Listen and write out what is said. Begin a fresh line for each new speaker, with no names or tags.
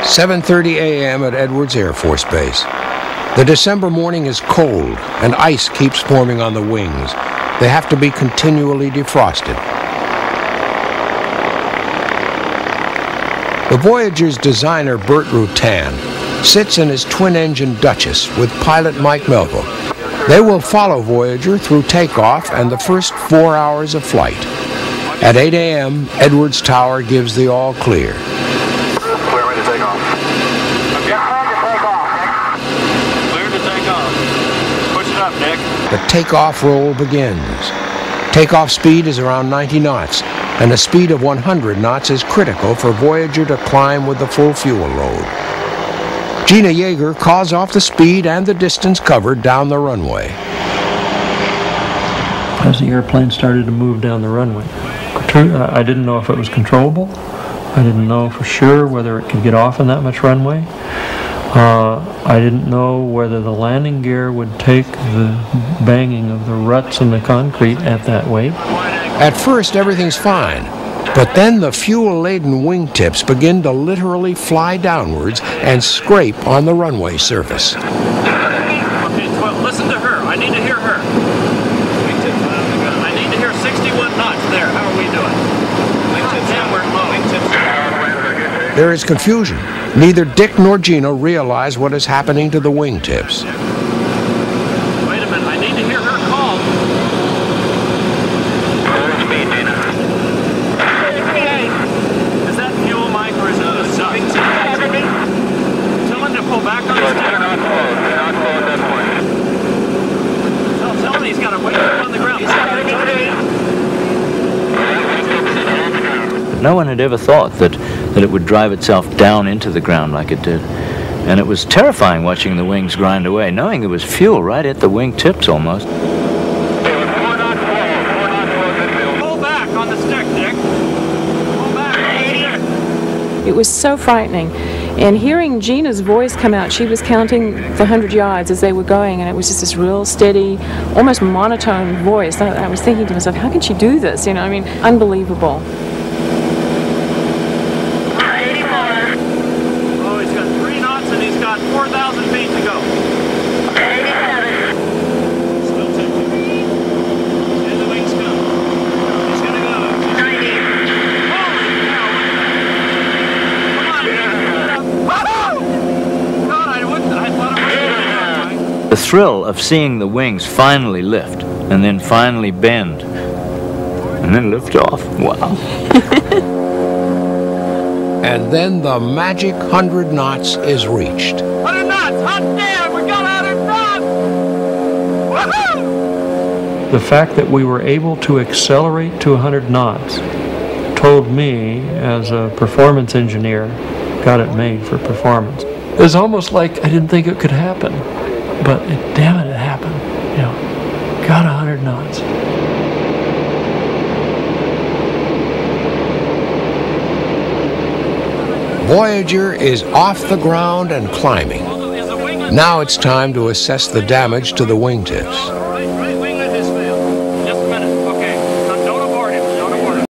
7:30 a.m. at Edwards Air Force Base. The December morning is cold, and ice keeps forming on the wings. They have to be continually defrosted. The Voyager's designer, Burt Rutan, sits in his twin-engine Duchess with pilot Mike Melville. They will follow Voyager through takeoff and the first 4 hours of flight. At 8 a.m., Edwards Tower gives the all clear.
Clear, ready to take off. Okay. Clear to take off. Push it up, Nick.
The takeoff roll begins. Takeoff speed is around 90 knots, and a speed of 100 knots is critical for Voyager to climb with the full fuel load. Jeana Yeager calls off the speed and the distance covered down the runway.
As the airplane started to move down the runway, I didn't know if it was controllable. I didn't know for sure whether it could get off in that much runway. I didn't know whether the landing gear would take the banging of the ruts in the concrete at that weight.
At first, everything's fine, but then the fuel-laden wingtips begin to literally fly downwards and scrape on the runway surface.
Okay, well, listen to her. I need to hear her. I need to hear 61 knots there. How are we doing?
There is confusion. Neither Dick nor Jeana realize what is happening to the wingtips.
Wait a minute, I need to hear her call. Speed, Jeana. Is that fuel, Mike, or is it the wingtip? Tell him to pull back on his stick. They're not closed. They're not closed at that point. Tell him he's got to wait up on the ground.
No one had ever thought that it would drive itself down into the ground like it did. And it was terrifying watching the wings grind away, knowing there was fuel right at the wing tips almost.
Pull back on the stick, Dick. Pull back on the stick.
It was so frightening. And hearing Jeana's voice come out, she was counting the 100 yards as they were going, and it was just this real steady, almost monotone voice. I was thinking to myself, how can she do this? You know, I mean, unbelievable.
Oh, he's got 3 knots and he's got 4,000 feet to go. 87. Still taking. And the wings come. He's going to go. 90. Holy cow. Come on, God, I thought it was
The thrill of seeing the wings finally lift and then finally bend and then lift off. Wow.
And then the magic 100 knots is reached.
100 knots! Hot damn! We got 100 knots! Woohoo!
The fact that we were able to accelerate to 100 knots told me, as a performance engineer, got it made for performance. It was almost like I didn't think it could happen, but damn it, it happened. You know, got 100 knots.
Voyager is off the ground and climbing. Now it's time to assess the damage to the wingtips.